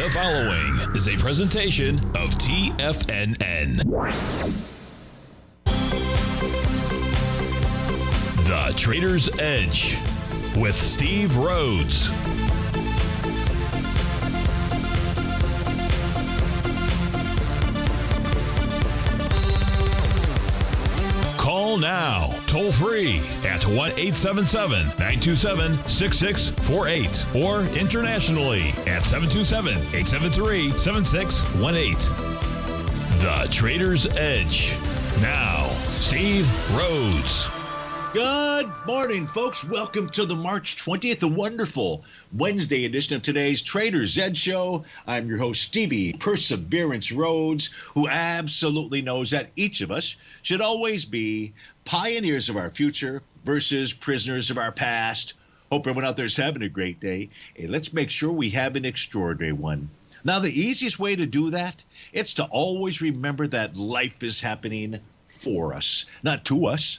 The following is a presentation of TFNN. The Trader's Edge with Steve Rhodes. Call now, toll free at 1-877-927-6648 or internationally at 727-873-7618. The Trader's Edge. Now, Steve Rhodes. Good morning, folks. Welcome to the March 20th, a wonderful Wednesday edition of today's Trader's Edge Show. I'm your host, Stevie Perseverance Rhodes, who absolutely knows that each of us should always be pioneers of our future versus prisoners of our past. Hope everyone out there is having a great day, and let's make sure we have an extraordinary one. Now, the easiest way to do that, it's to always remember that life is happening for us, not to us.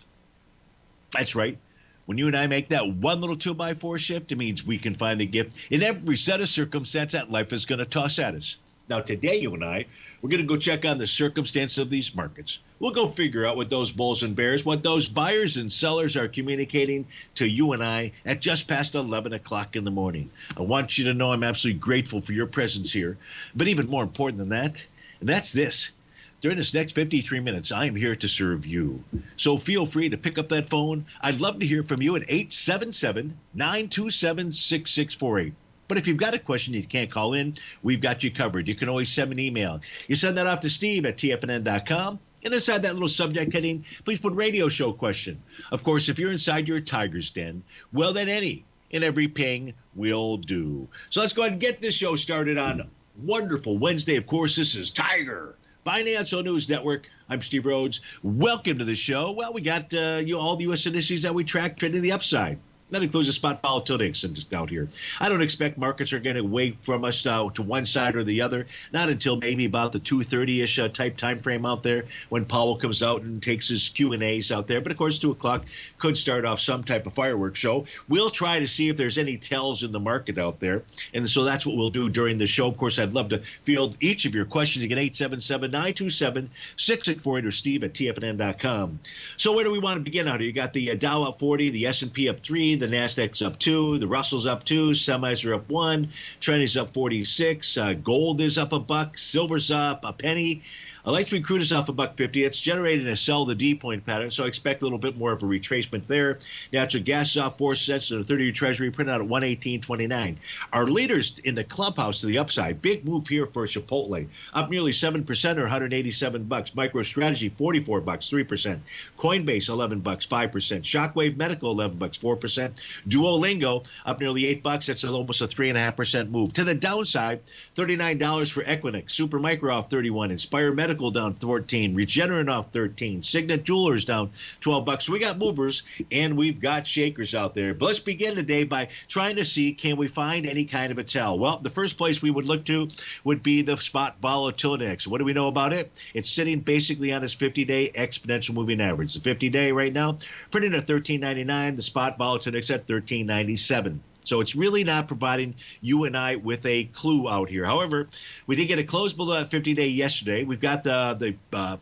That's right. When you and I make that one little 2x4 shift, it means we can find the gift in every set of circumstance that life is going to toss at us. Now, today, you and I, we're going to go check on the circumstance of these markets. We'll go figure out what those bulls and bears, what those buyers and sellers are communicating to you and I at just past 11 o'clock in the morning. I want you to know I'm absolutely grateful for your presence here. But even more important than that, and that's this. During this next 53 minutes, I am here to serve you. So feel free to pick up that phone. I'd love to hear from you at 877-927-6648. But if you've got a question you can't call in, we've got you covered. You can always send an email. You send that off to Steve at TFNN.com. And inside that little subject heading, please put radio show question. Of course, if you're inside your tiger's den, well, then any and every ping will do. So let's go ahead and get this show started on wonderful Wednesday. Of course, this is Tiger Financial News Network. I'm Steve Rhodes. Welcome to the show. Well, we got all the U.S. indices that we track trading the upside. That includes the spot volatility out here. I don't expect markets are going to wait from us to one side or the other, not until maybe about the 2:30-ish type time frame out there when Powell comes out and takes his Q&As out there. But, of course, 2 o'clock could start off some type of fireworks show. We'll try to see if there's any tells in the market out there. And so that's what we'll do during the show. Of course, I'd love to field each of your questions. You can 877-927-6648 or Steve at TFNN.com. So where do we want to begin out here? You got the Dow up 40, the S&P up 3, the NASDAQ's up 2, the Russell's up 2, semis are up 1, Trend is up 46, gold is up $1, silver's up a penny. Light sweet crude is off $1.50. It's generating a sell the D point pattern, so I expect a little bit more of a retracement there. Natural gas is off 4 cents, and the 30-year Treasury printed out at 118.29. Our leaders in the clubhouse to the upside, big move here for Chipotle, up nearly 7% or $187. MicroStrategy $44, 3%. Coinbase $11, 5%. Shockwave Medical $11, 4%. Duolingo up nearly $8. That's almost a 3.5% move. To the downside, $39 for Equinix. Supermicro off 31. Inspire Medical down 14, Regeneron off 13, Signet Jewelers down $12. So we got movers and we've got shakers out there. But let's begin today by trying to see, can we find any kind of a tell? Well, the first place we would look to would be the spot volatility index. What do we know about it? It's sitting basically on its 50-day exponential moving average. The 50-day right now printing at 13.99, the spot volatility index at 13.97. So it's really not providing you and I with a clue out here. However, we did get a close below that 50-day yesterday. We've got the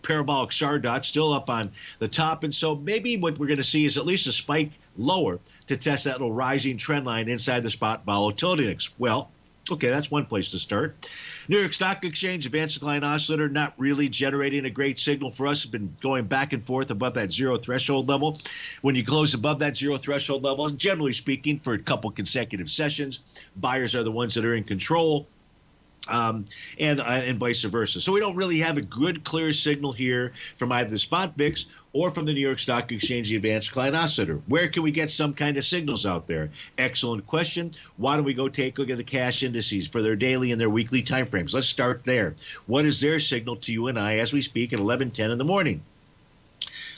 parabolic SAR dot still up on the top. And so maybe what we're going to see is at least a spike lower to test that little rising trend line inside the spot volatility index. Well, okay, that's one place to start. New York Stock Exchange, advanced decline oscillator, not really generating a great signal for us. It's been going back and forth above that zero threshold level. When you close above that zero threshold level, generally speaking, for a couple consecutive sessions, buyers are the ones that are in control. And vice versa. So we don't really have a good, clear signal here from either the spot VIX or from the New York Stock Exchange, the advanced decline oscillator. Where can we get some kind of signals out there? Excellent question. Why don't we go take a look at the cash indices for their daily and their weekly time frames? Let's start there. What is their signal to you and I as we speak at 11:10 in the morning?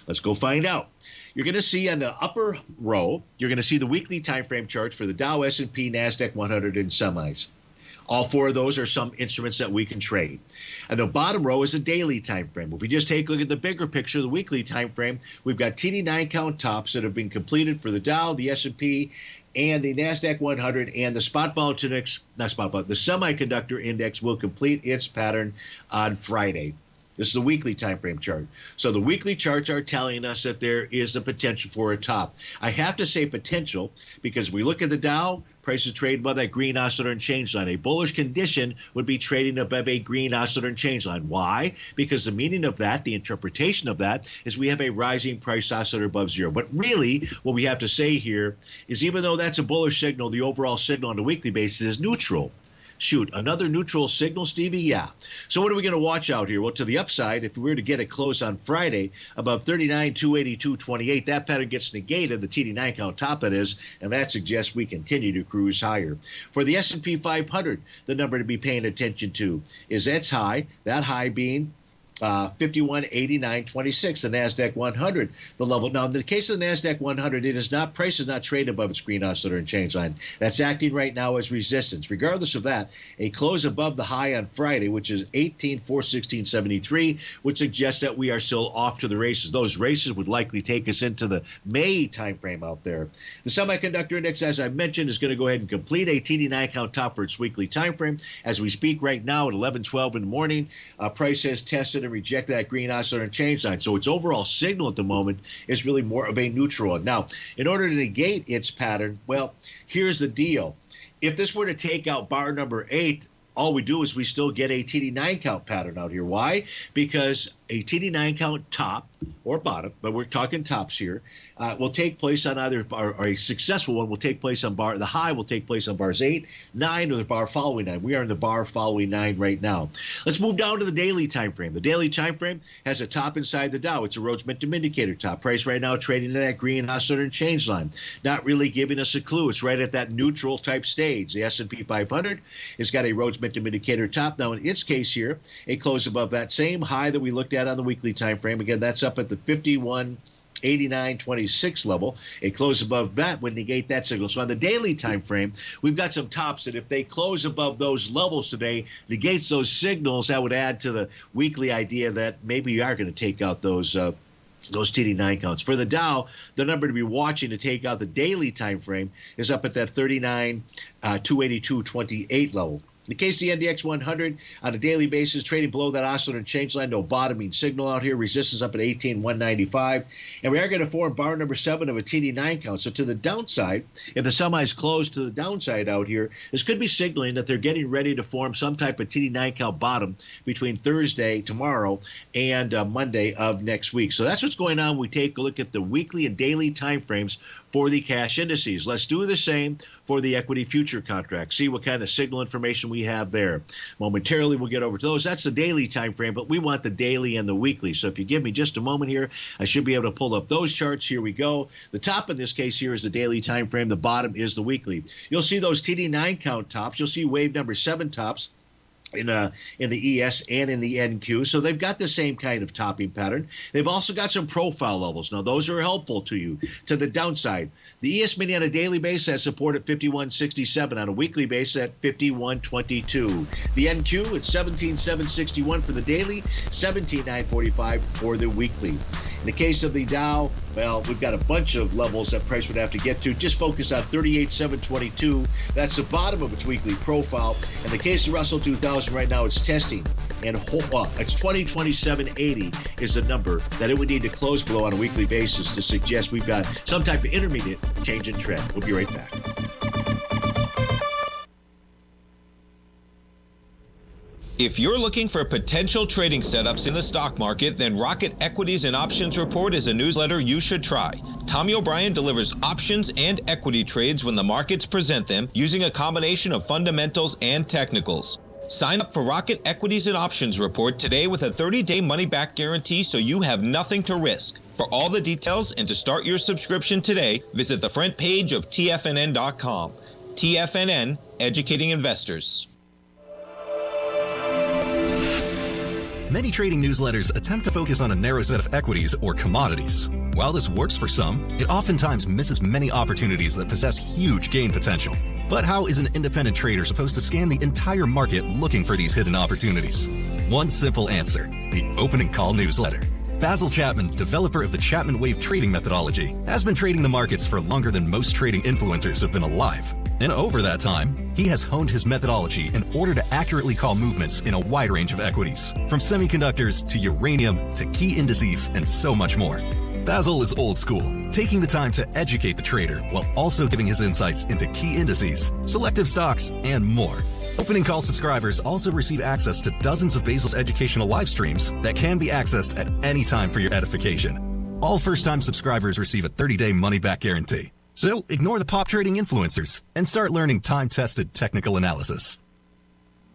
Let's go find out. You're going to see on the upper row, you're going to see the weekly time frame charts for the Dow, S&P, NASDAQ 100, and semis. All four of those are some instruments that we can trade. And the bottom row is a daily time frame. If we just take a look at the bigger picture, the weekly time frame, we've got TD9 count tops that have been completed for the Dow, the S&P, and the NASDAQ 100, and the the semiconductor index will complete its pattern on Friday. This is the weekly time frame chart. So the weekly charts are telling us that there is the potential for a top. I have to say potential because we look at the Dow, prices trade above that green oscillator and change line. A bullish condition would be trading above a green oscillator and change line. Why? Because the meaning of that, the interpretation of that, is we have a rising price oscillator above zero. But really, what we have to say here is even though that's a bullish signal, the overall signal on a weekly basis is neutral. Shoot, another neutral signal, Stevie? Yeah. So what are we going to watch out here? Well, to the upside, if we were to get it close on Friday above 39,282.28, that pattern gets negated, the TD9 count top that is, and that suggests we continue to cruise higher. For the S&P 500, the number to be paying attention to is its high, that high being 51.8926, the NASDAQ 100, the level. Now, in the case of the NASDAQ 100, price is not traded above its green oscillator and change line. That's acting right now as resistance. Regardless of that, a close above the high on Friday, which is 18,416.73, would suggest that we are still off to the races. Those races would likely take us into the May timeframe out there. The semiconductor index, as I mentioned, is going to go ahead and complete a TD9 count top for its weekly timeframe. As we speak right now at 11:12 in the morning, price has tested and reject that green oscillator and change line. So its overall signal at the moment is really more of a neutral one. Now, in order to negate its pattern, well, here's the deal. If this were to take out bar number 8, all we do is we still get a TD9 count pattern out here. Why? Because a TD9 count top or bottom, but we're talking tops here, will take place on either bar, or a successful one will take place on bar, the high will take place on bars 8, 9, or the bar following 9. We are in the bar following 9 right now. Let's move down to the daily time frame. The daily time frame has a top inside the Dow. It's a Rhodes Momentum Indicator top. Price right now trading in that green oscillator and change line. Not really giving us a clue. It's right at that neutral type stage. The S&P 500 has got a Rhodes Momentum Indicator top. Now, in its case here, a close above that same high that we looked at on the weekly time frame. Again, that's up at the 51.8926 level. A close above that would negate that signal. So on the daily time frame, we've got some tops that if they close above those levels today, negates those signals. That would add to the weekly idea that maybe you are going to take out those TD9 counts. For the Dow, the number to be watching to take out the daily time frame is up at that 39,282.28 level. In the case of the NDX 100, on a daily basis, trading below that oscillator and change line, no bottoming signal out here. Resistance up at 18,195. And we are going to form bar number 7 of a TD9 count. So to the downside, if the semis close to the downside out here, this could be signaling that they're getting ready to form some type of TD9 count bottom between Thursday, tomorrow, and Monday of next week. So that's what's going on. We take a look at the weekly and daily time frames for the cash indices. Let's do the same for the equity future contract. See what kind of signal information we have there. Momentarily, we'll get over to those. That's the daily time frame, but we want the daily and the weekly. So if you give me just a moment here, I should be able to pull up those charts. Here we go. The top in this case here is the daily time frame. The bottom is the weekly. You'll see those TD9 count tops. You'll see wave number 7 tops in the ES and in the NQ. So they've got the same kind of topping pattern. They've also got some profile levels. Now, those are helpful to you. To the downside, the ES mini on a daily basis has support at 51.67, on a weekly basis at 51.22. The NQ at 17.761 for the daily, 17.945 for the weekly. In the case of the Dow, well, we've got a bunch of levels that price would have to get to. Just focus on 38,722. That's the bottom of its weekly profile. In the case of Russell 2000 right now, it's testing. And it's 2027.80 is the number that it would need to close below on a weekly basis to suggest we've got some type of intermediate change in trend. We'll be right back. If you're looking for potential trading setups in the stock market, then Rocket Equities and Options Report is a newsletter you should try. Tommy O'Brien delivers options and equity trades when the markets present them using a combination of fundamentals and technicals. Sign up for Rocket Equities and Options Report today with a 30-day money-back guarantee so you have nothing to risk. For all the details and to start your subscription today, visit the front page of TFNN.com. TFNN, educating investors. Many trading newsletters attempt to focus on a narrow set of equities or commodities. While this works for some, it oftentimes misses many opportunities that possess huge gain potential. But how is an independent trader supposed to scan the entire market looking for these hidden opportunities? One simple answer: the Opening Call newsletter. Basil Chapman, developer of the Chapman Wave trading methodology, has been trading the markets for longer than most trading influencers have been alive. And over that time, he has honed his methodology in order to accurately call movements in a wide range of equities, from semiconductors to uranium to key indices and so much more. Basil is old school, taking the time to educate the trader while also giving his insights into key indices, selective stocks, and more. Opening Call subscribers also receive access to dozens of Basil's educational live streams that can be accessed at any time for your edification. All first-time subscribers receive a 30-day money-back guarantee. So ignore the pop trading influencers and start learning time-tested technical analysis.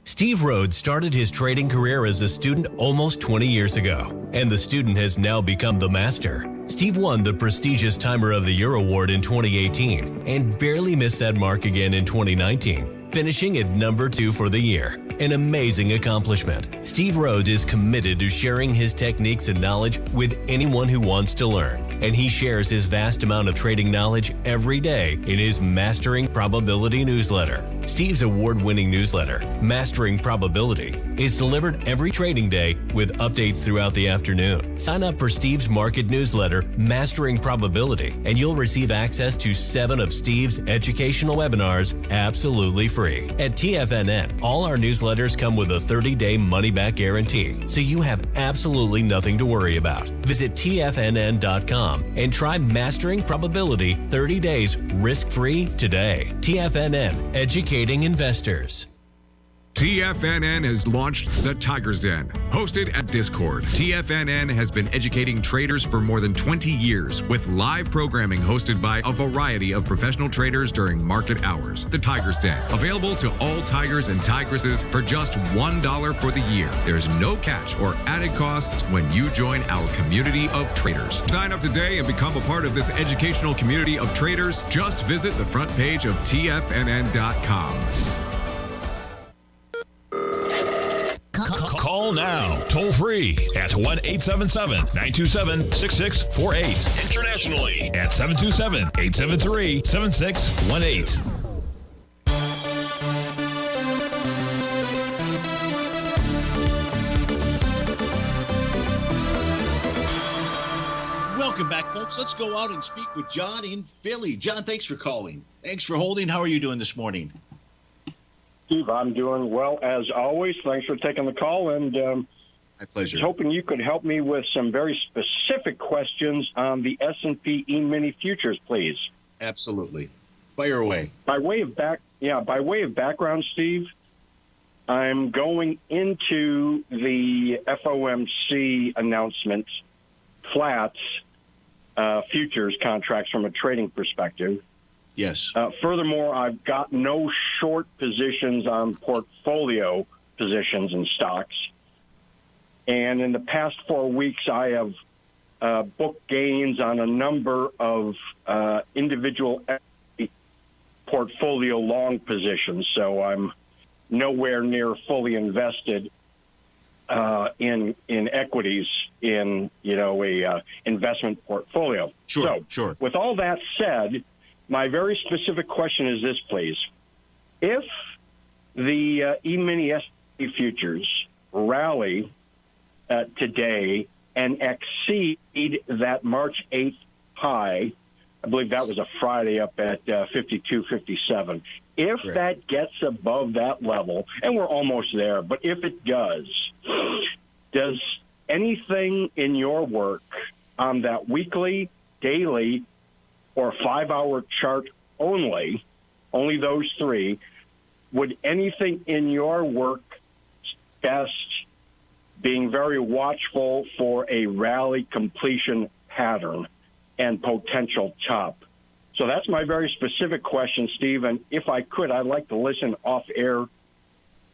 Steve Rhodes started his trading career as a student almost 20 years ago, and the student has now become the master. Steve won the prestigious Timer of the Year award in 2018 and barely missed that mark again in 2019, finishing at number 2 for the year. An amazing accomplishment. Steve Rhodes is committed to sharing his techniques and knowledge with anyone who wants to learn, and he shares his vast amount of trading knowledge every day in his Mastering Probability newsletter. Steve's award-winning newsletter, Mastering Probability, is delivered every trading day with updates throughout the afternoon. Sign up for Steve's market newsletter, Mastering Probability, and you'll receive access to 7 of Steve's educational webinars absolutely free. At TFNN, all our newsletters come with a 30-day money-back guarantee, so you have absolutely nothing to worry about. Visit TFNN.com and try Mastering Probability 30 days risk-free today. TFNN, educating investors. TFNN has launched the Tiger's Den. Hosted at Discord, TFNN has been educating traders for more than 20 years with live programming hosted by a variety of professional traders during market hours. The Tiger's Den, available to all tigers and tigresses for just $1 for the year. There's no catch or added costs when you join our community of traders. Sign up today and become a part of this educational community of traders. Just visit the front page of TFNN.com. Call now, toll free at 1-877-927-6648. Internationally at 727-873-7618. Welcome back, folks. Let's go out and speak with John in Philly. John, thanks for calling. Thanks for holding. How are you doing this morning? Steve, I'm doing well as always. Thanks for taking the call, and my pleasure. I was hoping you could help me with some very specific questions on the S&P E-mini futures, please. Absolutely. Fire away. By way of background, Steve, I'm going into the FOMC announcement, flats, futures contracts from a trading perspective. Yes. Furthermore, I've got no short positions on portfolio positions in stocks. And in the past 4 weeks, I have booked gains on a number of individual portfolio long positions. So I'm nowhere near fully invested in equities in, a investment portfolio. Sure. With all that said, my very specific question is this, please. If the E-mini S&P futures rally today and exceed that March 8th high, I believe that was a Friday up at 52.57. If that gets above that level, and we're almost there, but if it does anything in your work on that weekly, daily, or 5-hour chart only those 3, would anything in your work best being very watchful for a rally completion pattern and potential top? So that's my very specific question, Steve. And if I could, I'd like to listen off air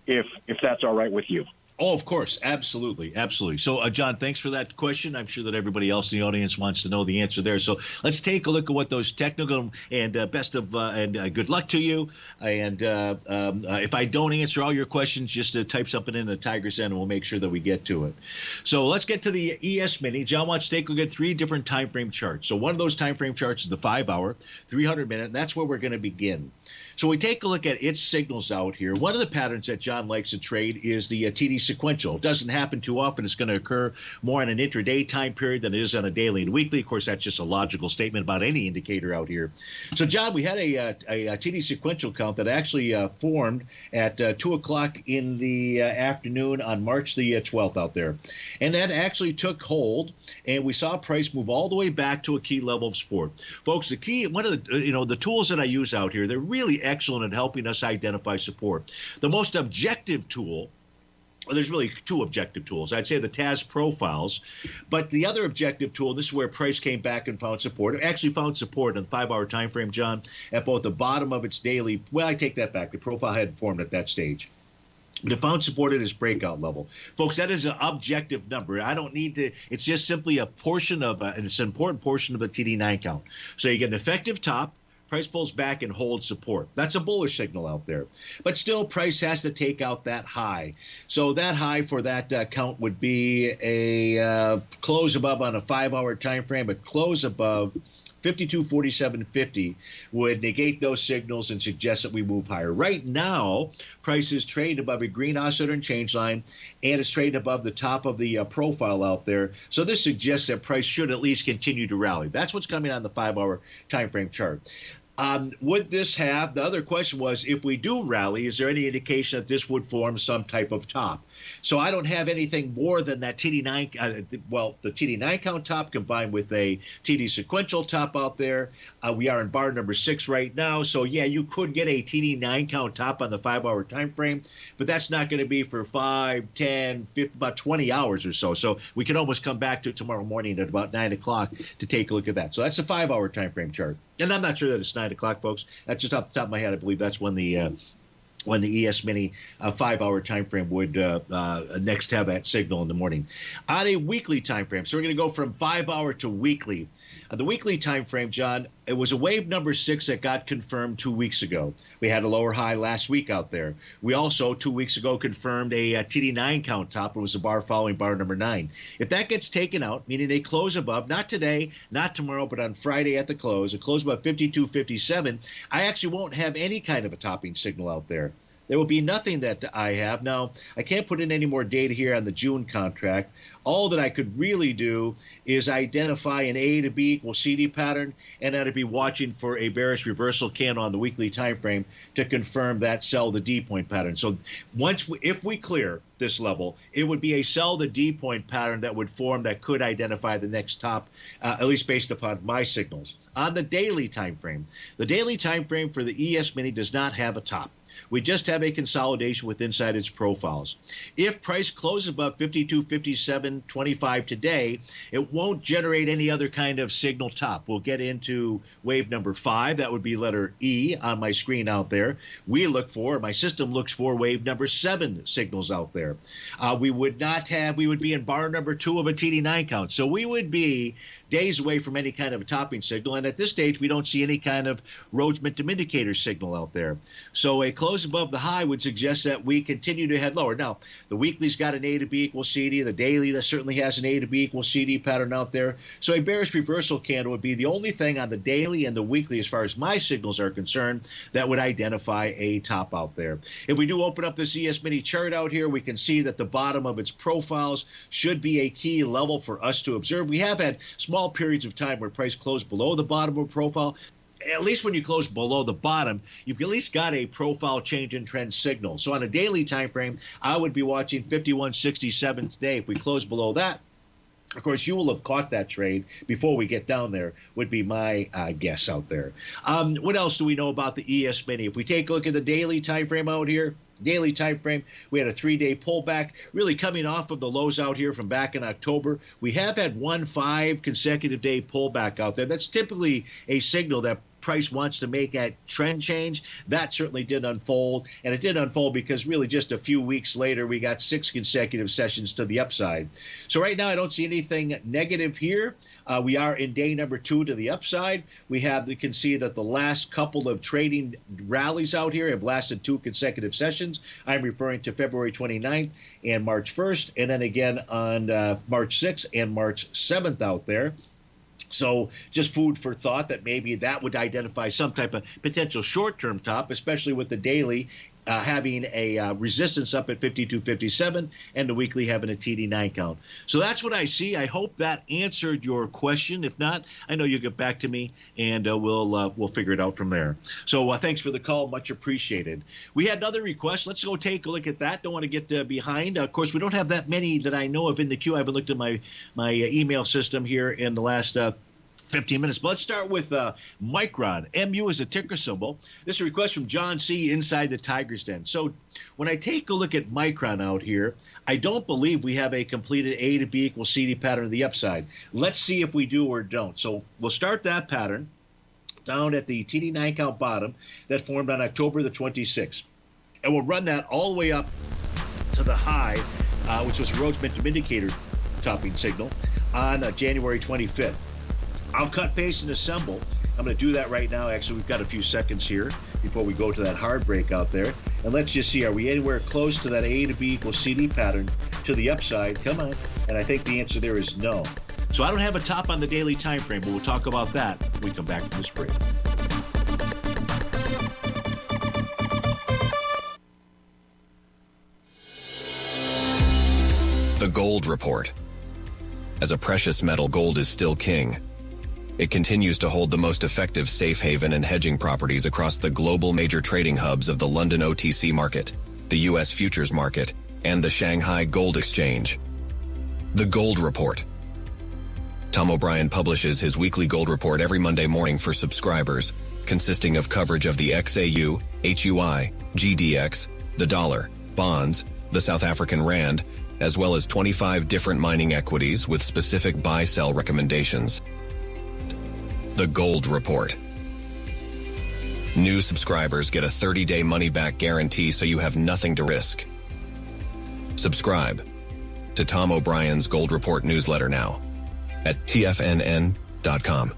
if that's all right with you. Oh, of course. Absolutely. Absolutely. So, John, thanks for that question. I'm sure that everybody else in the audience wants to know the answer there. So let's take a look at what those technical and best of and good luck to you. And if I don't answer all your questions, just type something in the Tiger's Den and we'll make sure that we get to it. So let's get to the ES Mini. John wants to take a look at 3 different time frame charts. So one of those time frame charts is the 5-hour, 300-minute. And that's where we're going to begin. So we take a look at its signals out here. One of the patterns that John likes to trade is the TD sequential. It doesn't happen too often. It's going to occur more on an intraday time period than it is on a daily and weekly. Of course, that's just a logical statement about any indicator out here. So, John, we had a TD sequential count that actually formed at 2 o'clock in the afternoon on March the 12th out there. And that actually took hold, and we saw price move all the way back to a key level of support. Folks, the key, one of the tools that I use out here, they're really excellent at helping us identify support. The most objective tool, well, there's really 2 objective tools. I'd say the TAS profiles, but the other objective tool, this is where price came back and found support. It actually found support in the 5-hour time frame, John, at both the bottom of its daily. Well, I take that back. The profile hadn't formed at that stage. But it found support at its breakout level. Folks, that is an objective number. I don't need to, it's just simply a portion of, and it's an important portion of the TD9 count. So you get an effective top, price pulls back and holds support. That's a bullish signal out there. But still, price has to take out that high. So that high for that count would be a close above on a 5-hour time frame, but close above 52.47.50 would negate those signals and suggest that we move higher. Right now, price is trading above a green oscillator and change line, and it's trading above the top of the profile out there. So this suggests that price should at least continue to rally. That's what's coming on the 5-hour time frame chart. Would this have, the other question was, if we do rally, is there any indication that this would form some type of top? So I don't have anything more than that TD9, the TD9 count top combined with a TD sequential top out there. We are in bar number 6 right now. So yeah, you could get a TD9 count top on the 5-hour time frame, but that's not going to be for 5, 10, 15, about 20 hours or so. So we can almost come back to it tomorrow morning at about 9 o'clock to take a look at that. So that's a 5-hour time frame chart. And I'm not sure that it's 9 o'clock, folks. That's just off the top of my head. I believe that's when the ES Mini 5-hour time frame would next have that signal in the morning. On a weekly time frame, so we're going to go from 5-hour to weekly. The weekly time frame, John, it was a wave number 6 that got confirmed 2 weeks ago. We had a lower high last week out there. We also 2 weeks ago confirmed a TD9 count top. It was a bar following bar number 9. If that gets taken out, meaning they close above, not today, not tomorrow, but on Friday at the close, a close above 52.57, I actually won't have any kind of a topping signal out there. There will be nothing that I have. Now, I can't put in any more data here on the June contract. All that I could really do is identify an A to B equals CD pattern, and I'd be watching for a bearish reversal candle on the weekly time frame to confirm that sell the D point pattern. So if we clear this level, it would be a sell the D point pattern that would form that could identify the next top, at least based upon my signals. On the daily time frame, the daily time frame for the ES Mini does not have a top. We just have a consolidation with inside its profiles. If price closes above 52.57.25 today, it won't generate any other kind of signal top. We'll get into wave number 5. That would be letter E on my screen out there. My system looks for wave number 7 signals out there. We would be in bar number 2 of a TD9 count. So we would be days away from any kind of a topping signal. And at this stage, we don't see any kind of Rhodes momentum indicator signal out there. So a close above the high would suggest that we continue to head lower. Now, the weekly's got an A to B equals CD. The daily, that certainly has an A to B equals CD pattern out there. So a bearish reversal candle would be the only thing on the daily and the weekly, as far as my signals are concerned, that would identify a top out there. If we do open up this ES Mini chart out here, we can see that the bottom of its profiles should be a key level for us to observe. We have had small periods of time where price closed below the bottom of a profile. At least when you close below the bottom, you've at least got a profile change in trend signal. So on a daily time frame, I would be watching 51.67 today. If we close below that, of course, you will have caught that trade before we get down there, would be my guess out there. What else do we know about the ES Mini? If we take a look at the daily time frame out here, daily time frame, we had a 3-day pullback, really coming off of the lows out here from back in October. We have had 1 5 consecutive day pullback out there. That's typically a signal that price wants to make a trend change. That certainly did unfold, and it did unfold because really just a few weeks later we got 6 consecutive sessions to the upside. So right now I don't see anything negative here. We are in day number 2 to the upside. You can see that the last couple of trading rallies out here have lasted 2 consecutive sessions. I'm referring to February 29th and March 1st, and then again on March 6th and March 7th out there. So just food for thought that maybe that would identify some type of potential short-term top, especially with the daily having a resistance up at 52.57 and the weekly having a TD9 count. So that's what I see. I hope that answered your question. If not, I know you'll get back to me, and we'll figure it out from there. So thanks for the call. Much appreciated. We had another request. Let's go take a look at that. Don't want to get behind. Of course, we don't have that many that I know of in the queue. I haven't looked at my email system here in the last 15 minutes. But let's start with Micron. MU is a ticker symbol. This is a request from John C. inside the Tiger's Den. So when I take a look at Micron out here, I don't believe we have a completed A to B equals CD pattern to the upside. Let's see if we do or don't. So we'll start that pattern down at the TD9 count bottom that formed on October the 26th. And we'll run that all the way up to the high, which was Rhodes Momentum Indicator topping signal on January 25th. I'll cut, paste, and assemble. I'm going to do that right now. Actually, we've got a few seconds here before we go to that hard break out there. And let's just see, are we anywhere close to that A to B equals CD pattern to the upside? Come on. And I think the answer there is no. So I don't have a top on the daily time frame, but we'll talk about that when we come back from this break. The Gold Report. As a precious metal, gold is still king. It continues to hold the most effective safe haven and hedging properties across the global major trading hubs of the London OTC market, the U.S. futures market, and the Shanghai Gold Exchange. The Gold Report. Tom O'Brien publishes his weekly gold report every Monday morning for subscribers, consisting of coverage of the XAU, HUI, GDX, the dollar, bonds, the South African rand, as well as 25 different mining equities with specific buy-sell recommendations. The Gold Report. New subscribers get a 30-day money-back guarantee, so you have nothing to risk. Subscribe to Tom O'Brien's Gold Report newsletter now at TFNN.com.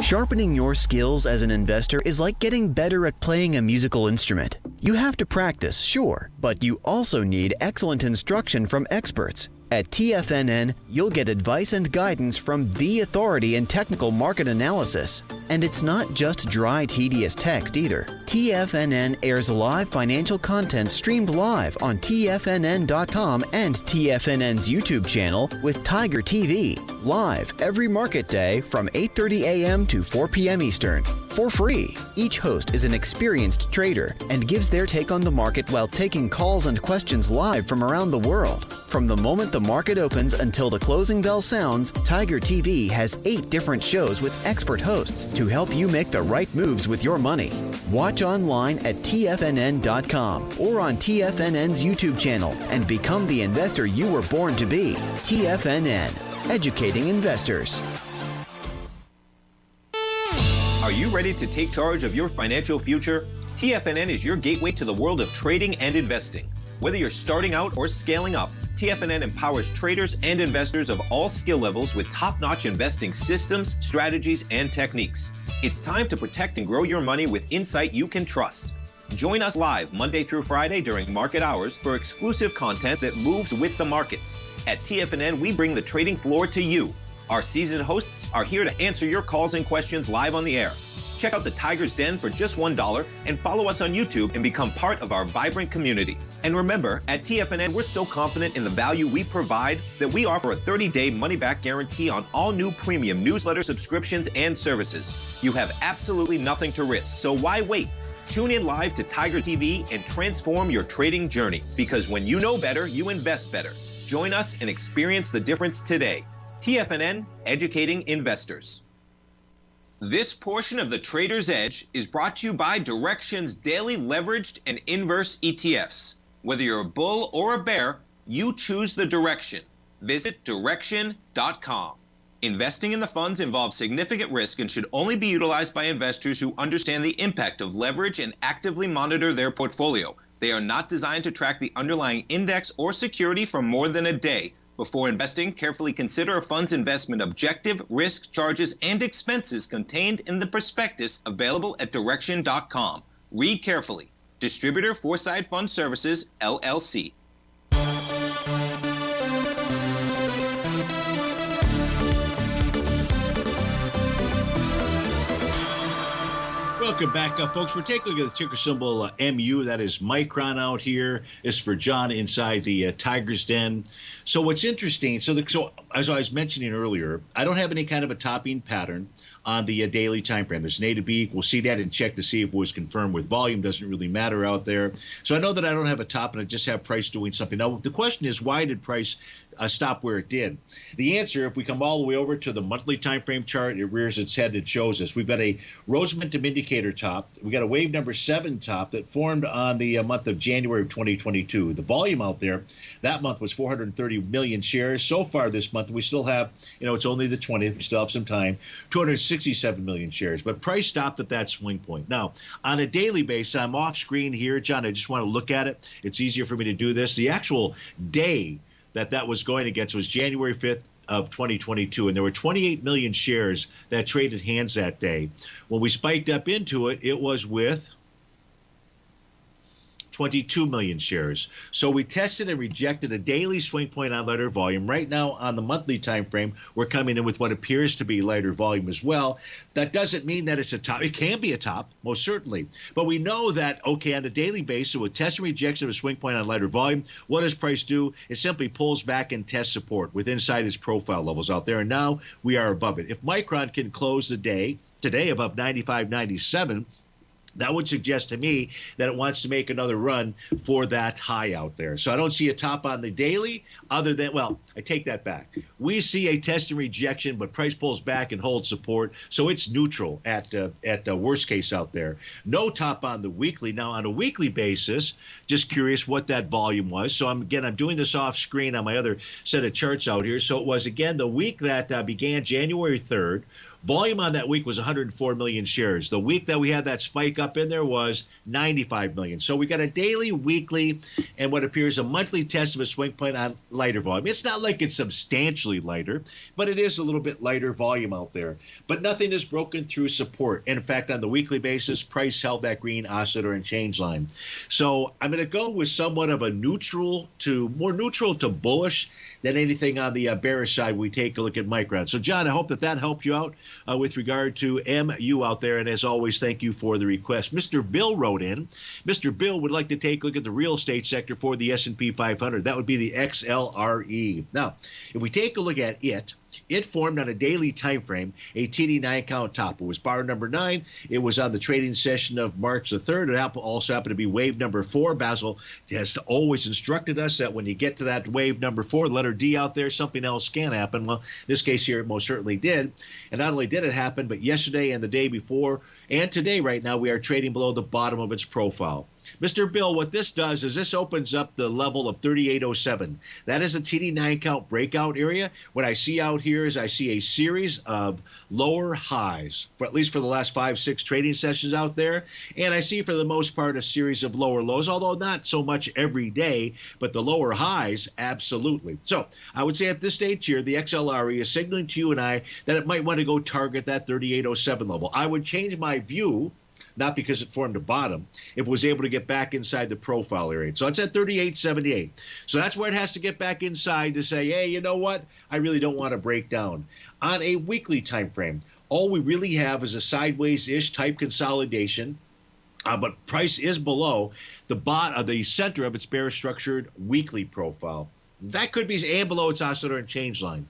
Sharpening your skills as an investor is like getting better at playing a musical instrument. You have to practice, sure, but you also need excellent instruction from experts. At TFNN, you'll get advice and guidance from the authority in technical market analysis. And it's not just dry, tedious text either. TFNN airs live financial content streamed live on TFNN.com and TFNN's YouTube channel with Tiger TV, live every market day from 8:30 a.m. to 4 p.m. Eastern. For free. Each host is an experienced trader and gives their take on the market while taking calls and questions live from around the world. From the moment the market opens until the closing bell sounds, Tiger TV has 8 different shows with expert hosts to help you make the right moves with your money. Watch online at TFNN.com or on TFNN's YouTube channel and become the investor you were born to be. TFNN, educating investors. Are you ready to take charge of your financial future? TFNN is your gateway to the world of trading and investing. Whether you're starting out or scaling up, TFNN empowers traders and investors of all skill levels with top-notch investing systems, strategies, and techniques. It's time to protect and grow your money with insight you can trust. Join us live Monday through Friday during market hours for exclusive content that moves with the markets. At TFNN, we bring the trading floor to you. Our seasoned hosts are here to answer your calls and questions live on the air. Check out the Tiger's Den for just $1 and follow us on YouTube and become part of our vibrant community. And remember, at TFNN, we're so confident in the value we provide that we offer a 30-day money-back guarantee on all new premium newsletter subscriptions and services. You have absolutely nothing to risk, so why wait? Tune in live to Tiger TV and transform your trading journey, because when you know better, you invest better. Join us and experience the difference today. TFNN, educating investors. This portion of the Trader's Edge is brought to you by Direxion's daily leveraged and inverse ETFs. Whether you're a bull or a bear, You choose the direction. Visit direction.com. Investing in the funds involves significant risk and should only be utilized by investors who understand the impact of leverage and actively monitor their portfolio. They are not designed to track the underlying index or security for more than a day. Before investing, carefully consider a fund's investment objective, risk, charges, and expenses contained in the prospectus available at direction.com. Read carefully. Distributor Foreside Fund Services, LLC. Welcome back, folks. We're taking a look at the ticker symbol MU. That is Micron out here. This is for John inside the Tiger's Den. So what's interesting, so as I was mentioning earlier, I don't have any kind of a topping pattern on the daily time frame. There's an A to B. We'll see that and check to see if it was confirmed with volume. Doesn't really matter out there. So I know that I don't have a top and I just have price doing something. Now, the question is, why did price stop where it did? The answer, if we come all the way over to the monthly time frame chart, it rears its head. It shows us we've got a Rhodes momentum indicator top. We got a wave number 7 top that formed on the month of January of 2022. The volume out there that month was 430 million shares. So far this month, we still have, it's only the 20th. We still have some time. 267 million shares. But price stopped at that swing point. Now, on a daily basis, I'm off screen here, John. I just want to look at it. It's easier for me to do this. The actual day that was going against was January 5th of 2022, and there were 28 million shares that traded hands that day. When we spiked up into it, it was with 22 million shares. So we tested and rejected a daily swing point on lighter volume. Right now on the monthly time frame, we're coming in with what appears to be lighter volume as well. That doesn't mean that it's a top. It can be a top, most certainly. But we know that, okay, on a daily basis, with test and rejection of a swing point on lighter volume, what does price do? It simply pulls back and tests support with inside its profile levels out there. And now we are above it. If Micron can close the day today above 95.97, that would suggest to me that it wants to make another run for that high out there. So I don't see a top on the daily other than, well, I take that back. We see a test and rejection, but price pulls back and holds support. So it's neutral at the worst case out there. No top on the weekly. Now, on a weekly basis, just curious what that volume was. So I'm doing this off screen on my other set of charts out here. So it was, again, the week that began January 3rd. Volume on that week was 104 million shares. The week that we had that spike up in there was 95 million. So we got a daily, weekly, and what appears a monthly test of a swing point on lighter volume. It's not like it's substantially lighter, but it is a little bit lighter volume out there. But nothing is broken through support. In fact, on the weekly basis, price held that green oscillator and change line. So I'm going to go with somewhat of a more neutral to bullish than anything on the bearish side. We take a look at Micron. So, John, I hope that helped you out with regard to MU out there. And as always, thank you for the request. Mr. Bill wrote in. Mr. Bill would like to take a look at the real estate sector for the S&P 500. That would be the XLRE. Now, if we take a look at it, it formed on a daily time frame a TD9 count top. It was bar number 9. It was on the trading session of March the 3rd. It also happened to be wave number 4. Basil has always instructed us that when you get to that wave number 4, letter D out there, something else can happen. Well, in this case here, it most certainly did. And not only did it happen, but yesterday and the day before and today right now, we are trading below the bottom of its profile. Mr. Bill, what this does is this opens up the level of 3807. That is a TD9 count breakout area. What I see out here is I see a series of lower highs, for at least for the last 5-6 trading sessions out there. And I see for the most part a series of lower lows, although not so much every day, but the lower highs, absolutely. So I would say at this stage here, the XLRE is signaling to you and I that it might want to go target that 3807 level. I would change my view, not because it formed a bottom, if it was able to get back inside the profile area. So it's at 38.78. So that's where it has to get back inside to say, hey, you know what? I really don't want to break down. On a weekly time frame, all we really have is a sideways-ish type consolidation, but price is below the center of its bearish structured weekly profile. That could be and below its oscillator and change line.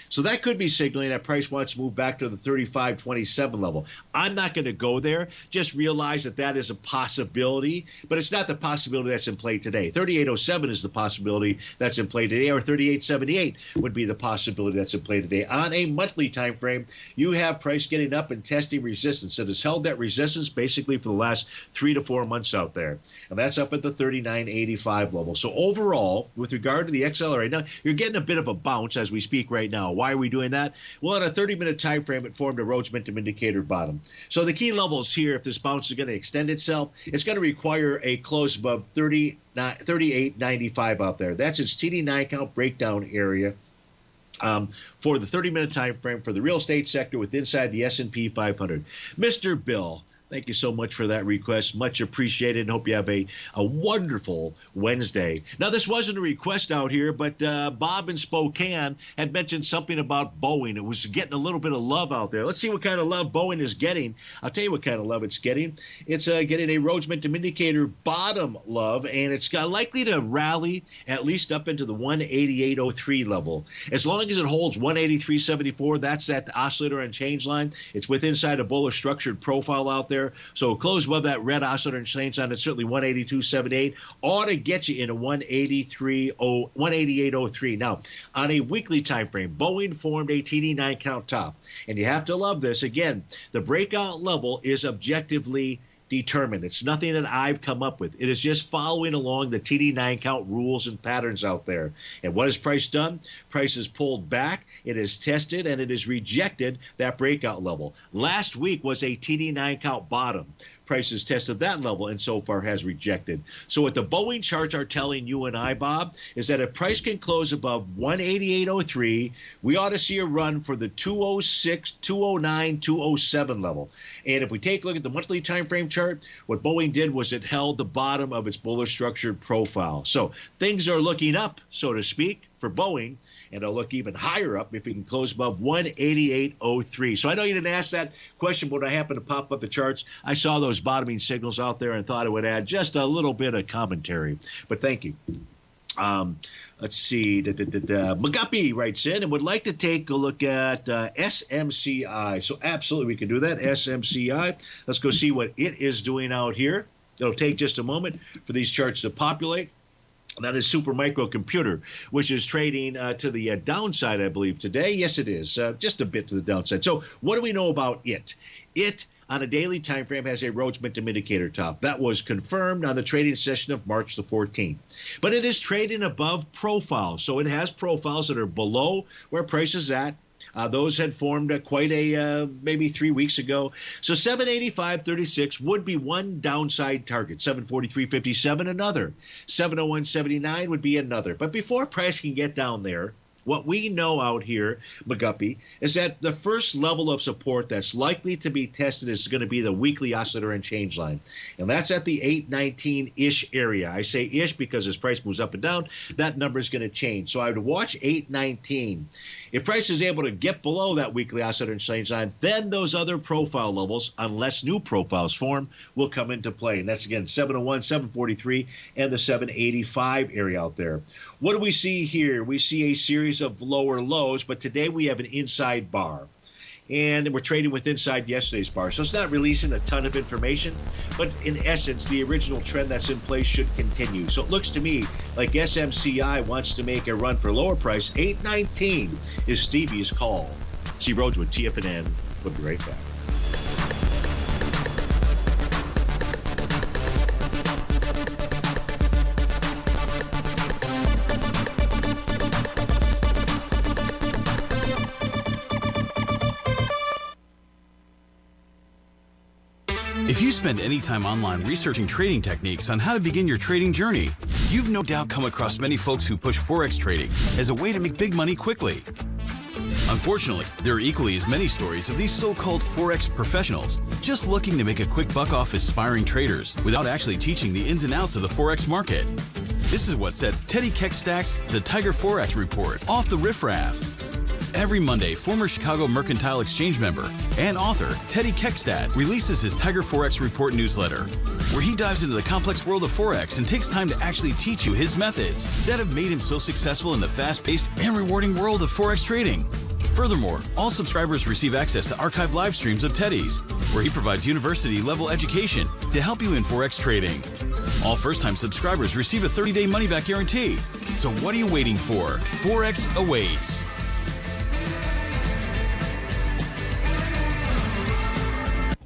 So that could be signaling that price wants to move back to the 35.27 level. I'm not going to go there. Just realize that that is a possibility, but it's not the possibility that's in play today. 38.07 is the possibility that's in play today, or 38.78 would be the possibility that's in play today. On a monthly time frame, you have price getting up and testing resistance. It has held that resistance basically for the last 3 to 4 months out there, and that's up at the 39.85 level. So overall, with regard to the XLR right now, you're getting a bit of a bounce as we speak right now. Why are we doing that? Well, at a 30-minute time frame, it formed a Rhodes Momentum Indicator bottom. So the key levels here, if this bounce is going to extend itself, it's going to require a close above 38.95 out there. That's its TD9 count breakdown area. For the 30-minute time frame for the real estate sector with inside the S&P 500. Mr. Bill, thank you so much for that request. Much appreciated, and hope you have a wonderful Wednesday. Now, this wasn't a request out here, but Bob in Spokane had mentioned something about Boeing. It was getting a little bit of love out there. Let's see what kind of love Boeing is getting. I'll tell you what kind of love it's getting. It's getting a Rhodes Momentum Indicator bottom love, and it's likely to rally at least up into the 188.03 level. As long as it holds 183.74, that's that oscillator and change line. It's inside a bullish structured profile out there. So close above that red oscillator and change line, it's certainly 182.78. Ought to get you in a 188.03. Now, on a weekly time frame, Boeing formed a TD9 count top. And you have to love this. Again, the breakout level is objectively determined. It's nothing that I've come up with. It is just following along the TD9 count rules and patterns out there. And what has price done? Price has pulled back, it has tested, and it has rejected that breakout level. Last week was a TD9 count bottom. Price has tested that level and so far has rejected. So what the Boeing charts are telling you and I, Bob, is that if price can close above 188.03, we ought to see a run for the 206, 209, 207 level. And if we take a look at the monthly time frame chart, what Boeing did was it held the bottom of its bullish structured profile. So things are looking up, so to speak, for Boeing, and it'll look even higher up if it can close above 188.03. So I know you didn't ask that question, but when I happened to pop up the charts, I saw those bottoming signals out there and thought it would add just a little bit of commentary. But thank you. Let's see. Magapi writes in and would like to take a look at SMCI. So absolutely we can do that. SMCI. Let's go see what it is doing out here. It'll take just a moment for these charts to populate. That is Super Microcomputer, which is trading to the downside, I believe, today. Yes, it is. Just a bit to the downside. So what do we know about it? It, on a daily time frame, has a Rhodes Momentum Indicator top. That was confirmed on the trading session of March the 14th. But it is trading above profiles. So it has profiles that are below where price is at. Those had formed quite a maybe 3 weeks ago. So 785.36 would be one downside target. 743.57 another. 701.79 would be another. But before price can get down there, what we know out here, Magapi, is that the first level of support that's likely to be tested is going to be the weekly oscillator and change line. And that's at the 819-ish area. I say ish because as price moves up and down, that number is going to change. So I would watch 819. If price is able to get below that weekly oscillator and change line, then those other profile levels, unless new profiles form, will come into play. And that's, again, 701, 743, and the 785 area out there. What do we see here? We see a series of lower lows, but today we have an inside bar. And we're trading with inside yesterday's bar. So it's not releasing a ton of information, but in essence, the original trend that's in place should continue. So it looks to me like SMCI wants to make a run for lower price. 819 is Stevie's call. Steve Rhodes with TFNN. We'll be right back. If you spend any time online researching trading techniques on how to begin your trading journey, you've no doubt come across many folks who push Forex trading as a way to make big money quickly. Unfortunately, there are equally as many stories of these so-called Forex professionals just looking to make a quick buck off aspiring traders without actually teaching the ins and outs of the Forex market. This is what sets Teddy Keckstack's The Tiger Forex Report off the riffraff. Every Monday, former Chicago Mercantile Exchange member and author Teddy Keckstad releases his Tiger Forex Report newsletter, where he dives into the complex world of Forex and takes time to actually teach you his methods that have made him so successful in the fast-paced and rewarding world of Forex trading. Furthermore, all subscribers receive access to archived live streams of Teddy's, where he provides university-level education to help you in Forex trading. All first-time subscribers receive a 30-day money-back guarantee. So what are you waiting for? Forex awaits.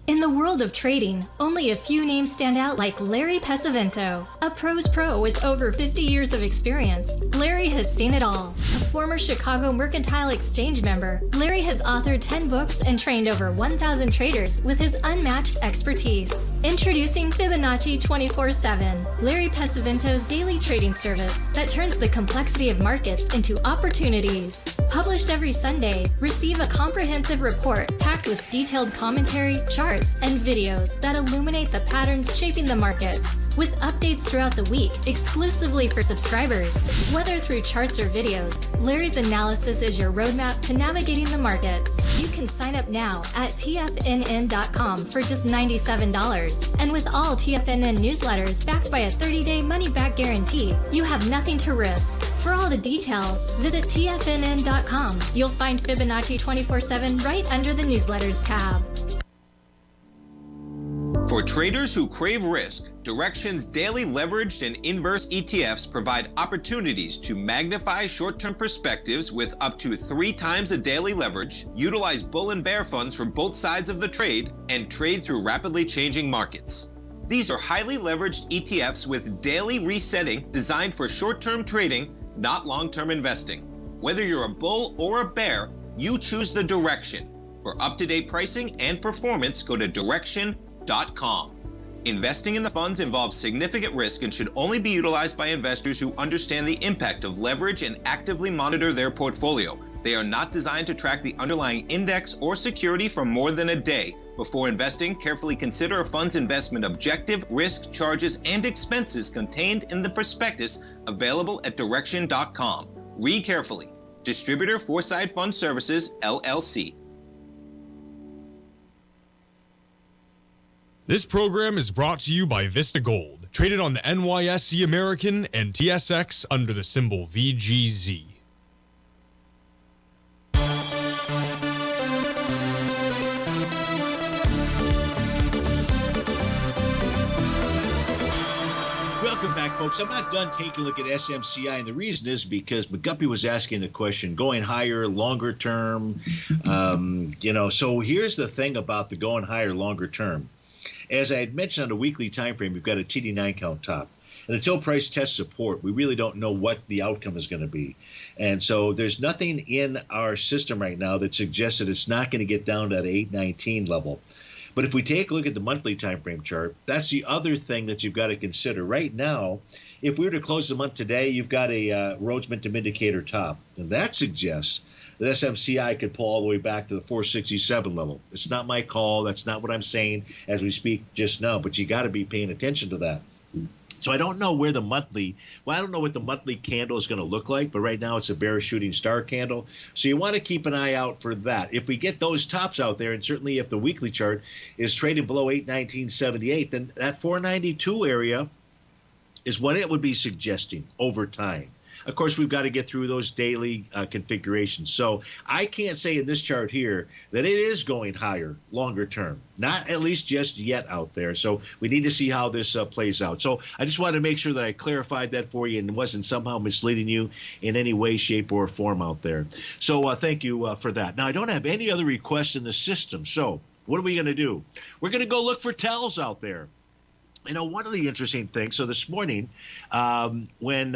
In the world of trading, only a few names stand out like Larry Pesavento. A pro's pro with over 50 years of experience, Larry has seen it all. A former Chicago Mercantile Exchange member, Larry has authored 10 books and trained over 1,000 traders with his unmatched expertise. Introducing Fibonacci 24/7, Larry Pesavento's daily trading service that turns the complexity of markets into opportunities. Published every Sunday, receive a comprehensive report packed with detailed commentary, charts, and videos that illuminate the patterns shaping the markets, with updates throughout the week exclusively for subscribers. Whether through charts or videos, Larry's analysis is your roadmap to navigating the markets. You can sign up now at TFNN.com for just $97. And with all TFNN newsletters backed by a 30-day money-back guarantee, you have nothing to risk. For all the details, visit TFNN.com. You'll find Fibonacci 24/7 right under the newsletters tab. For traders who crave risk, Direxion's daily leveraged and inverse ETFs provide opportunities to magnify short-term perspectives with up to 3 times a daily leverage, utilize bull and bear funds from both sides of the trade, and trade through rapidly changing markets. These are highly leveraged ETFs with daily resetting designed for short-term trading, not long-term investing. Whether you're a bull or a bear, you choose the Direxion. For up-to-date pricing and performance, go to Direxion.com. Investing in the funds involves significant risk and should only be utilized by investors who understand the impact of leverage and actively monitor their portfolio. They are not designed to track the underlying index or security for more than a day. Before investing, carefully consider a fund's investment objective, risk, charges, and expenses contained in the prospectus available at Direxion.com. Read carefully. Distributor Foreside Fund Services, LLC. This program is brought to you by Vista Gold, traded on the NYSE American and TSX under the symbol VGZ. Welcome back, folks. I'm not done taking a look at SMCI, and the reason is because McGuppy was asking the question, going higher, longer term. So here's the thing about the going higher, longer term. As I had mentioned on a weekly time frame, we've got a TD9 count top. And until price tests support, we really don't know what the outcome is going to be. And so there's nothing in our system right now that suggests that it's not going to get down to that 819 level. But if we take a look at the monthly time frame chart, that's the other thing that you've got to consider. Right now, if we were to close the month today, you've got a Rhodes Momentum Indicator top. And that suggests that SMCI could pull all the way back to the 467 level. It's not my call. That's not what I'm saying as we speak just now. But you got to be paying attention to that. So I don't know where the monthly, I don't know what the monthly candle is going to look like, but right now it's a bear shooting star candle. So you want to keep an eye out for that. If we get those tops out there, and certainly if the weekly chart is trading below 819.78, then that 492 area is what it would be suggesting over time. Of course, we've got to get through those daily configurations. So I can't say in this chart here that it is going higher longer term, not at least just yet out there. So we need to see how this plays out. So I just wanted to make sure that I clarified that for you and wasn't somehow misleading you in any way, shape, or form out there. So thank you for that. Now, I don't have any other requests in the system. So what are we going to do? We're going to go look for tells out there. You know, one of the interesting things, so this morning when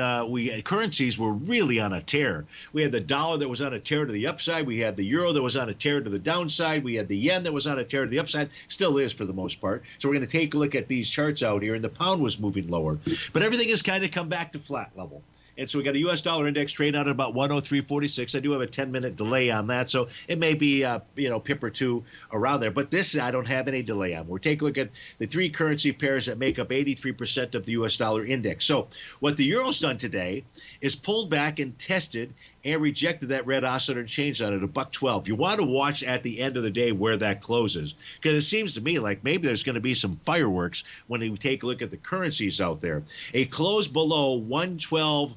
currencies were really on a tear, we had the dollar that was on a tear to the upside. We had the euro that was on a tear to the downside. We had the yen that was on a tear to the upside, still is for the most part. So we're going to take a look at these charts out here, and the pound was moving lower. But everything has kind of come back to flat level. And so we got a U.S. dollar index trade out at about 103.46. I do have a 10-minute delay on that, so it may be pip or two around there. But this I don't have any delay on. We're taking a look at the three currency pairs that make up 83% of the U.S. dollar index. So what the euro's done today is pulled back and tested and rejected that red oscillator and changed on it at $1.12. You want to watch at the end of the day where that closes, because it seems to me like maybe there's going to be some fireworks when you take a look at the currencies out there. A close below 112.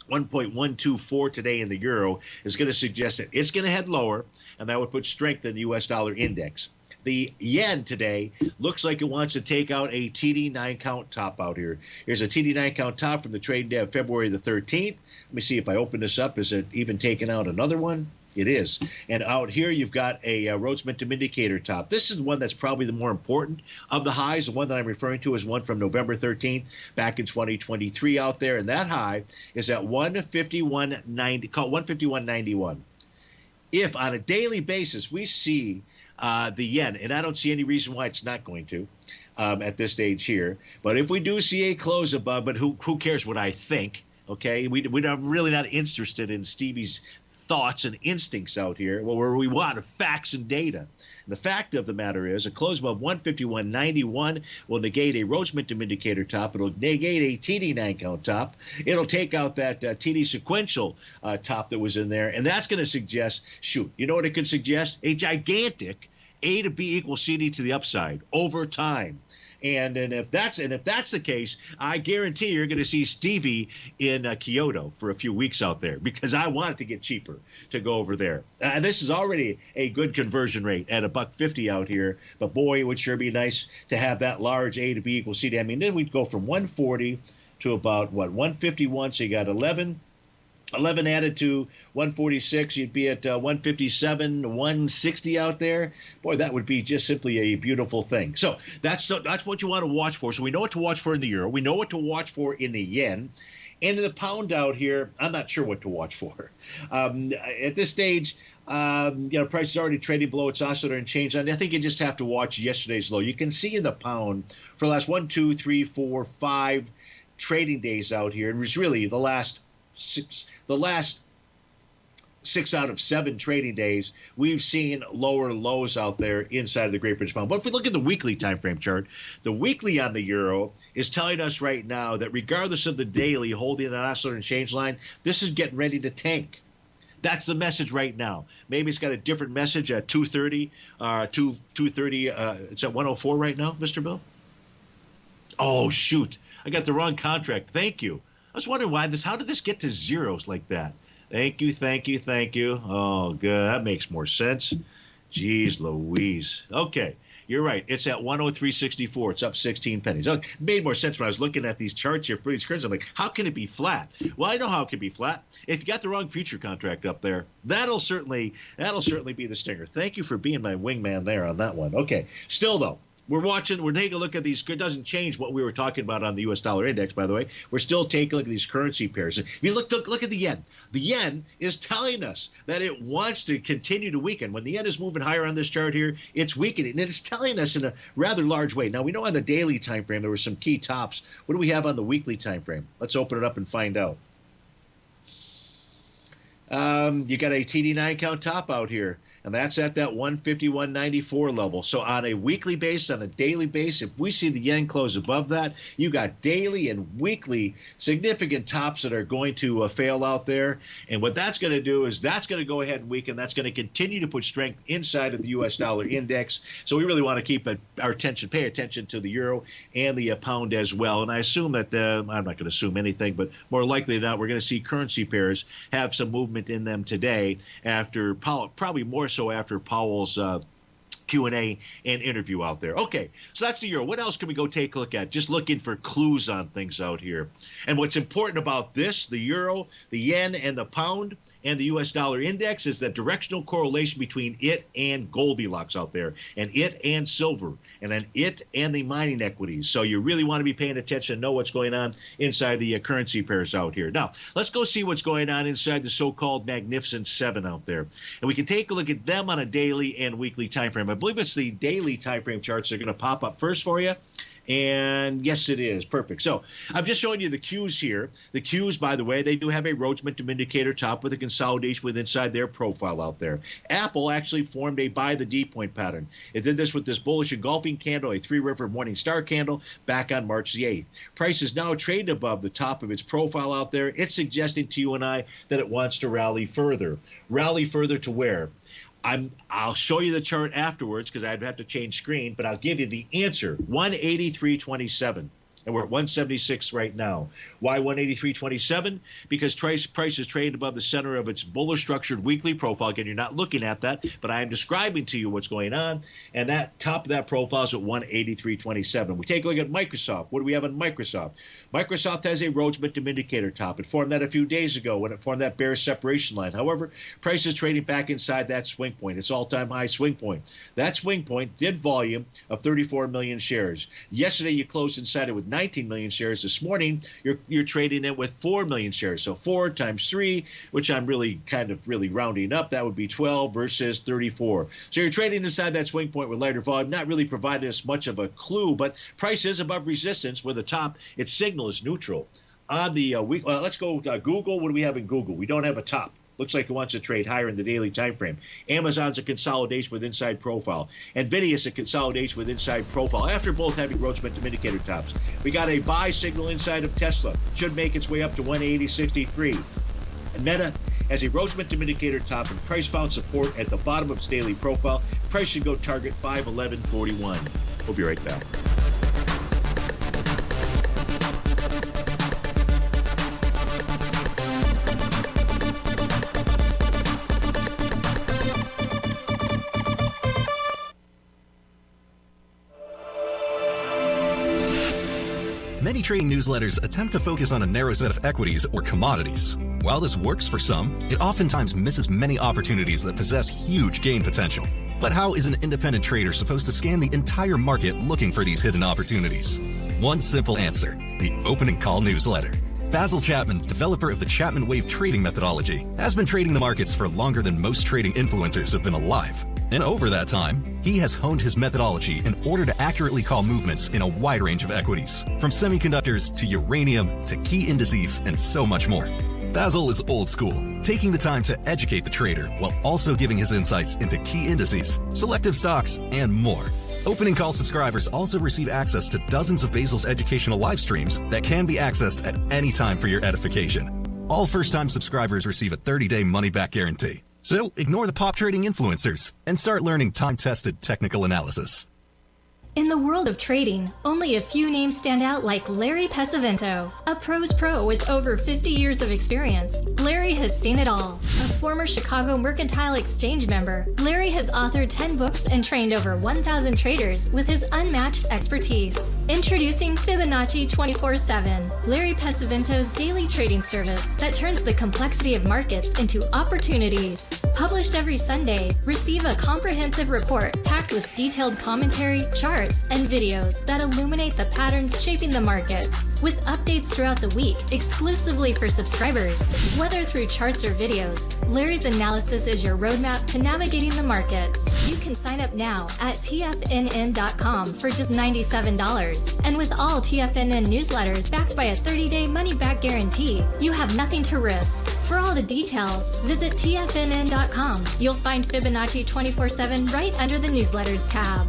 1.124 today in the euro is going to suggest that it's going to head lower, and that would put strength in the U.S. dollar index. The yen today looks like it wants to take out a TD 9-count top out here. Here's a TD 9-count top from the trade day of February the 13th. Let me see if I open this up. Is it even taking out another one? It is. And out here, you've got a Rhodes Momentum Indicator top. This is the one that's probably the more important of the highs. The one that I'm referring to is one from November 13th back in 2023 out there. And that high is at 151.90, called 151.91. If on a daily basis we see the yen, and I don't see any reason why it's not going to at this stage here, but if we do see a close above, but who cares what I think, okay? We're really not interested in Stevie's thoughts and instincts out here. Well, where we want facts and data. And the fact of the matter is a close above 151.91 will negate a Rhodes Momentum Indicator top. It'll negate a TD 9-count top. It'll take out that TD sequential top that was in there. And that's going to suggest, shoot, you know what it could suggest? A gigantic A to B equals CD to the upside over time. And if that's the case, I guarantee you're going to see Stevie in Kyoto for a few weeks out there, because I want it to get cheaper to go over there. This is already a good conversion rate at $1.50 out here, but boy, it would sure be nice to have that large A to B equals CD. I mean, then we'd go from 140 to about 151. So you got 11 added to 146, you'd be at 157, 160 out there. Boy, that would be just simply a beautiful thing. So that's what you want to watch for. So we know what to watch for in the euro. We know what to watch for in the yen. And in the pound out here, I'm not sure what to watch for. At this stage, price is already trading below its oscillator and change. And I think you just have to watch yesterday's low. You can see in the pound for the last 1, 2, 3, 4, 5 trading days out here. It was really the last 6 out of 7 trading days, we've seen lower lows out there inside of the Great British Pound. But if we look at the weekly time frame chart, the weekly on the euro is telling us right now that regardless of the daily holding an oscillator and change line, this is getting ready to tank. That's the message right now. Maybe it's got a different message at 230. 230. It's at 104 right now, Mr. Bill. Oh shoot! I got the wrong contract. Thank you. I was wondering how did this get to zeros like that? Thank you. Oh, good. That makes more sense. Jeez Louise. Okay, you're right. It's at 103.64. It's up 16 pennies. Oh, it made more sense when I was looking at these charts here for these currencies. I'm like, how can it be flat? Well, I know how it can be flat. If you got the wrong future contract up there, that'll certainly be the stinger. Thank you for being my wingman there on that one. Okay, still though. We're taking a look at these. It doesn't change what we were talking about on the U.S. dollar index, by the way. We're still taking a look at these currency pairs. If you look at the yen. The yen is telling us that it wants to continue to weaken. When the yen is moving higher on this chart here, it's weakening. And it's telling us in a rather large way. Now, we know on the daily time frame there were some key tops. What do we have on the weekly time frame? Let's open it up and find out. You got a TD 9-count top out here, and that's at that 151.94 level. So on a weekly basis, on a daily basis, if we see the yen close above that, you got daily and weekly significant tops that are going to fail out there. And what that's going to do is that's going to go ahead and weaken. That's going to continue to put strength inside of the U.S. dollar index. So we really want to keep our attention, pay attention to the euro and the pound as well. And I assume that, I'm not going to assume anything, but more likely than not, we're going to see currency pairs have some movement in them today after probably more so after Powell's Q&A and interview out there. Okay, so that's the euro. What else can we go take a look at? Just looking for clues on things out here. And what's important about this, the euro, the yen, and the pound, and the U.S. dollar index is that directional correlation between it and Goldilocks out there, and it and silver, and then it and the mining equities. So you really want to be paying attention and know what's going on inside the currency pairs out here. Now, let's go see what's going on inside the so-called Magnificent Seven out there. And we can take a look at them on a daily and weekly time frame. I believe it's the daily time frame charts that are going to pop up first for you. And yes, it is. Perfect. So I'm just showing you the cues here. The cues, by the way, they do have a Rhodes momentum indicator top with a consolidation with inside their profile out there. Apple actually formed a buy the D point pattern. It did this with this bullish engulfing candle, a three-river morning star candle back on March the 8th. Price is now trading above the top of its profile out there. It's suggesting to you and I that it wants to rally further. Rally further to where? I'll show you the chart afterwards because I'd have to change screen, but I'll give you the answer. 183.27. And we're at 176 right now. Why 183.27? Because price is traded above the center of its bullish structured weekly profile. Again, you're not looking at that, but I am describing to you what's going on. And that top of that profile is at 183.27. We take a look at Microsoft. What do we have on Microsoft? Microsoft has a Rhodes momentum indicator top. It formed that a few days ago when it formed that bearish separation line. However, price is trading back inside that swing point. Its all-time high swing point. That swing point did volume of 34 million shares. Yesterday, you closed inside it with 19 million shares. This morning, you're trading it with 4 million shares. So 4 times 3, which I'm really rounding up, that would be 12 versus 34. So you're trading inside that swing point with lighter volume, not really providing us much of a clue, but price is above resistance where the top, its signal is neutral. On the week, let's go Google. What do we have in Google? We don't have a top. Looks like it wants to trade higher in the daily time frame. Amazon's a consolidation with inside profile. NVIDIA's a consolidation with inside profile. After both having Rhodes momentum indicator tops, we got a buy signal inside of Tesla. Should make its way up to 180.63. Meta has a Rhodes momentum indicator top and price found support at the bottom of its daily profile. Price should go target 511.41. We'll be right back. Many trading newsletters attempt to focus on a narrow set of equities or commodities. While this works for some, it oftentimes misses many opportunities that possess huge gain potential. But how is an independent trader supposed to scan the entire market looking for these hidden opportunities? One simple answer: the Opening Call newsletter. Basil Chapman, developer of the Chapman Wave trading methodology, has been trading the markets for longer than most trading influencers have been alive. And over that time, he has honed his methodology in order to accurately call movements in a wide range of equities, from semiconductors to uranium to key indices and so much more. Basil is old school, taking the time to educate the trader while also giving his insights into key indices, selective stocks, and more. Opening Call subscribers also receive access to dozens of Basil's educational live streams that can be accessed at any time for your edification. All first-time subscribers receive a 30-day money-back guarantee. So ignore the pop trading influencers and start learning time-tested technical analysis. In the world of trading, only a few names stand out like Larry Pesavento, a pros pro with over 50 years of experience. Larry has seen it all. A former Chicago Mercantile Exchange member, Larry has authored 10 books and trained over 1,000 traders with his unmatched expertise. Introducing Fibonacci 24/7, Larry Pesavento's daily trading service that turns the complexity of markets into opportunities. Published every Sunday, receive a comprehensive report packed with detailed commentary, charts, and videos that illuminate the patterns shaping the markets, with updates throughout the week exclusively for subscribers. Whether through charts or videos, Larry's analysis is your roadmap to navigating the markets. You can sign up now at TFNN.com for just $97. And with all TFNN newsletters backed by a 30-day money-back guarantee, you have nothing to risk. For all the details, visit TFNN.com. You'll find Fibonacci 24/7 right under the newsletters tab.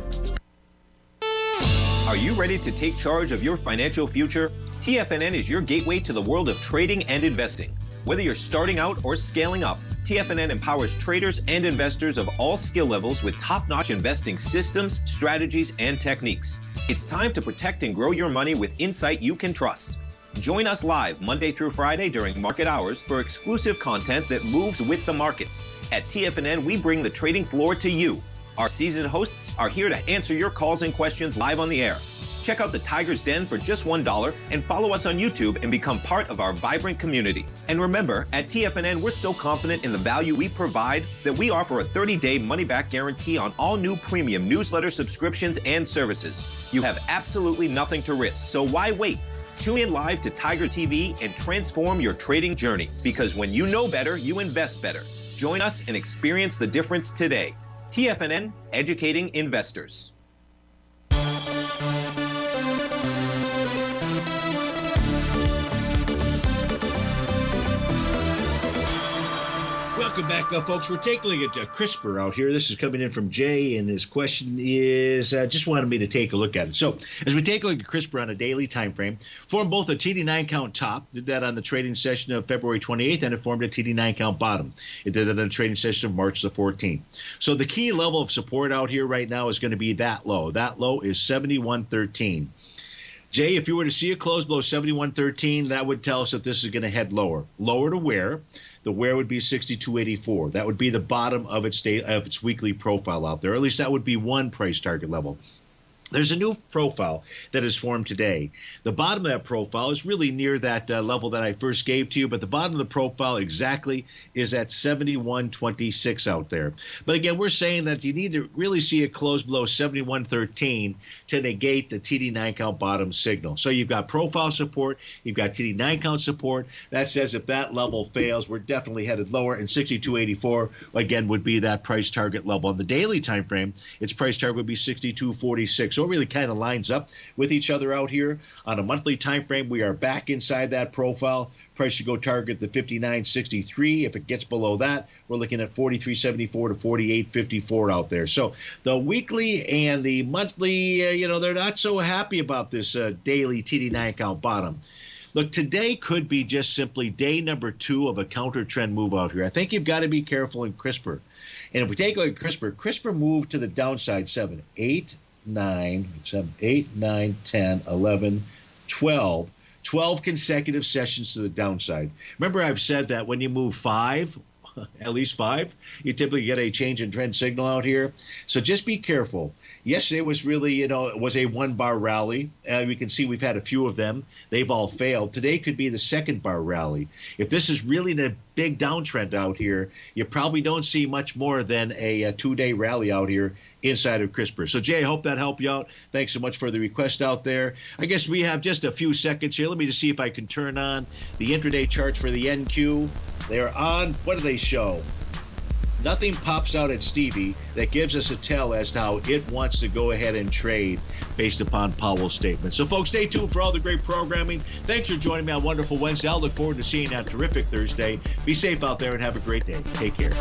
Are you ready to take charge of your financial future? TFNN is your gateway to the world of trading and investing. Whether you're starting out or scaling up, TFNN empowers traders and investors of all skill levels with top-notch investing systems, strategies, and techniques. It's time to protect and grow your money with insight you can trust. Join us live Monday through Friday during market hours for exclusive content that moves with the markets. At TFNN, we bring the trading floor to you. Our seasoned hosts are here to answer your calls and questions live on the air. Check out the Tiger's Den for just $1 and follow us on YouTube and become part of our vibrant community. And remember, at TFNN, we're so confident in the value we provide that we offer a 30-day money-back guarantee on all new premium newsletter subscriptions and services. You have absolutely nothing to risk, so why wait? Tune in live to Tiger TV and transform your trading journey, because when you know better, you invest better. Join us and experience the difference today. TFNN, educating investors. Welcome back, folks. We're taking a look at CRISPR out here. This is coming in from Jay, and his question is just wanted me to take a look at it. So as we take a look at CRISPR on a daily time frame, formed both a TD9 count top, did that on the trading session of February 28th, and it formed a TD9 count bottom. It did that on a trading session of March the 14th. So the key level of support out here right now is going to be that low. That low is 71.13. Jay, if you were to see a close below 71.13, that would tell us that this is going to head lower. Lower to where? The where would be 62.84. That would be the bottom of its weekly profile out there. Or at least that would be one price target level. There's a new profile that is formed today. The bottom of that profile is really near that level that I first gave to you, but the bottom of the profile exactly is at 71.26 out there. But again, we're saying that you need to really see it close below 71.13 to negate the TD9 count bottom signal. So you've got profile support, you've got TD9 count support. That says if that level fails, we're definitely headed lower, and 62.84 again would be that price target level. On the daily time frame, its price target would be 62.46. So it really kind of lines up with each other out here. On a monthly time frame, we are back inside that profile. Price should go target the 59.63. If it gets below that, we're looking at 43.74 to 48.54 out there. So the weekly and the monthly, they're not so happy about this daily TD9 count bottom. Look, today could be just simply day number 2 of a counter trend move out here. I think you've got to be careful in CRISPR. And if we take a look at CRISPR moved to the downside 8, 9, 10, 11, 12. 12 consecutive sessions to the downside. Remember, I've said that when you move 5, at least 5, you typically get a change in trend signal out here. So just be careful. Yesterday was really, it was a 1-bar rally. We can see we've had a few of them. They've all failed. Today could be the 2nd-bar rally. If this is really the big downtrend out here, you probably don't see much more than a 2-day rally out here inside of CRISPR. So, Jay, I hope that helped you out. Thanks so much for the request out there. I guess we have just a few seconds here. Let me just see if I can turn on the intraday charts for the NQ. They are on. What do they show? Nothing pops out at Stevie that gives us a tell as to how it wants to go ahead and trade based upon Powell's statement. So, folks, stay tuned for all the great programming. Thanks for joining me on Wonderful Wednesday. I'll look forward to seeing you on a terrific Thursday. Be safe out there and have a great day. Take care.